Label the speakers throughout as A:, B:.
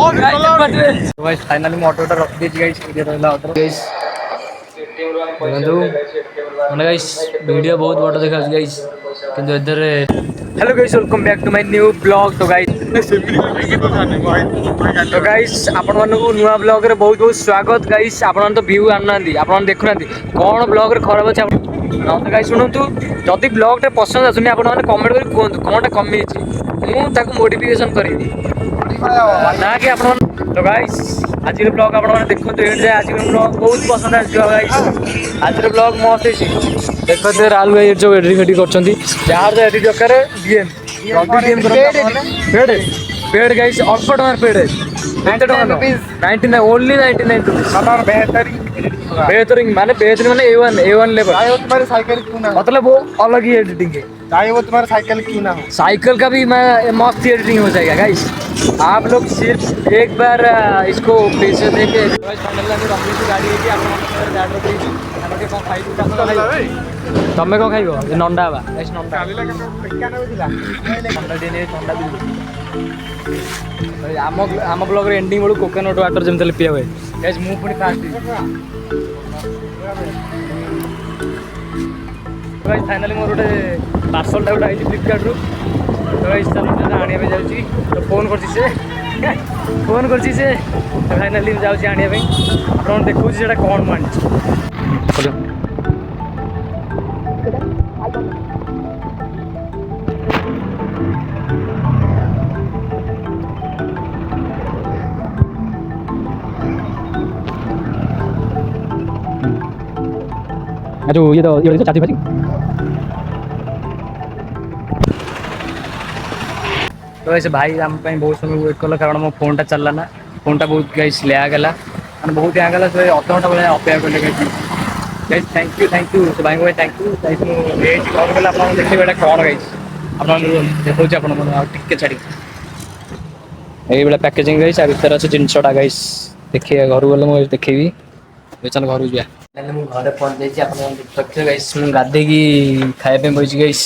A: Guys finally मैं ऑटोटा रख देछि गाइस वीडियो रहला ऑटो गाइस देखंतु माने गाइस वीडियो बहुत बड़ देखा गाइस किंतु इधर hello guys welcome back to my new blog. तो गाइस आपण मानकु नुवा ब्लॉग रे बहुत बहुत स्वागत गाइस। आपण तो व्यू आननांदी आपण देखुनांदी कोन ब्लॉग रे खराब अछि तो गाइस सुनंतु जदि ब्लॉग टे पसंद आसुनी आपण माने कमेंट करि कोंतु कोनटा कमी अछि मु ताकु मोटिवेशन करिवि ना कि आपण। तो गाइस आज ब्लॉग आपण माने देखंतु जे आज ब्लॉग बहुत पसंद आछि गाइस। आज ब्लॉग मस्त अछि देखते राहुल भाई जो एडिट फेडिट करछंती यार जो एडिट कर डीएम जल्दी डीएम करो पेड पेड गाइस अल्प टका पेड 99 ओनली 99 रुपीस बेहतरीन माने बेहतरीन माने A1 लेवल। तुम्हारे साइकिल क्यों ना मतलब वो अलग ही एडिटिंग है चाहे वो तुम्हारा साइकिल क्यों ना हो साइकिल का भी मैं मस्त एडिटिंग हो जाएगा गाइस। आप लोग सिर्फ एक बार इसको पैसे देके गाड़ी तमें कौन खाइब नंडा बा नंडा आम ब्लॉग एंडिंग बेलू कोकोनट वाटर जमी पिया हुए गाइस मु पुणी फास्ट गाइस फाइनली मोर गोटे पार्सलटा गोटे आई फ्लिपकार्ट रु तो गाइस आने जाऊँगी तो फोन कर फाइनाली जाऊँगी आने आप देखा से कौन मुझे जो ये तो चाची भाजी तो वैसे भाई आम बहुत समय वेट कल कारण मो फोन टा चलला ना फोन टा बहुत गाइस लैग गला माने बहुत लैग गला से अध घंटा बेले अपेक्षा करले गाइस थैंक यू से भाई को थैंक यू गाइस मो रेट कॉल करला आपन देखिबे एटा कोन गाइस आपन देखौ छी आपन मन टिके छाडी एई बेला पैकेजिंग गाइस आ भीतर আছে जिंसटा गाइस देखिए घर गले मो देखिबी चल घर जा मु घरे पहुंच जाइए आप देखते गाइस मु गाधे की खाए पे बइछि गाइस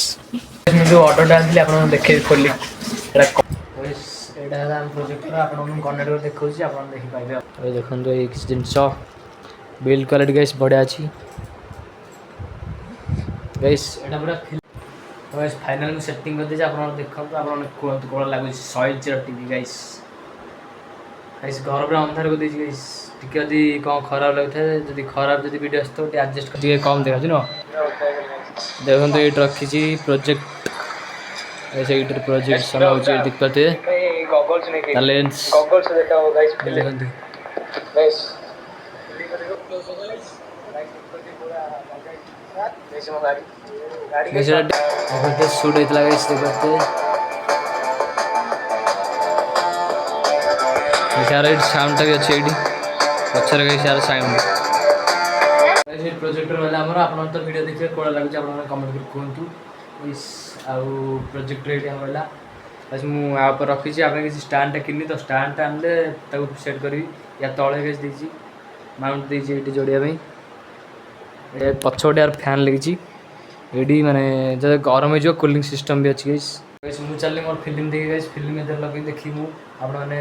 A: जो ऑर्डर डालली आप देखे खोली प्रोजेक्टर आप कनेक्ट देखा आप देखिपारे देखो ये जिनस बिल्ड क्वालिटी गाइस बढ़िया अच्छी गाइस एटा पूरा गाइस फाइनल सेटिंग कर दे आप देखो आप कौन लगुच 100 टीवी गाइस गाइस घर पूरा अंधार कर देछि गाइस टिके यदि कौन खराब लगता है जब खराब जब वीडियो आसतो एडजस्ट कर कम देखा न देखो ये रखी प्रोजेक्ट ऐसे इधर प्रोजेक्ट सब होची दिक्कत है लेंस गॉगल्स देखा हो गाइस गाइस गाड़ी शूट इतला गाइस देखते यार साउंड भी अच्छे एडी पछर गाइस यार साउंड गाइस प्रोजेक्टर वाला हमर आपन तो वीडियो देखिए कोला लागु आपन कमेंट कर कोंतु इस आउ प्रोजेक्टर एडी हमला बस मु आ पर रखी छी आपन किसी स्टैंड किनी तो स्टैंड आनले ताको सेट करी या तळे गाइस देजी माउंट देजी एडी जोड़िया भाई ए पछोडे यार फैन लगी छी एडी माने जब गरम जो कूलिंग सिस्टम भी अछि गाइस गाइस मु चलले मोर फिल्म देखि गाइस फिल्म में लगे देखी मु आपन माने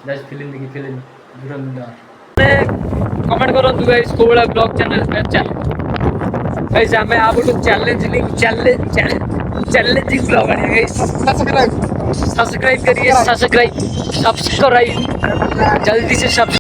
A: गाइस फिल्म देखी फिल्म धुरंधर कमेंट करो तू गाइस कोबला ब्लॉग चैनल पे चल गाइस हमें आप लोग चैलेंजिंग ब्लॉग है गाइस सब्सक्राइब करिए सब्सक्राइब जल्दी से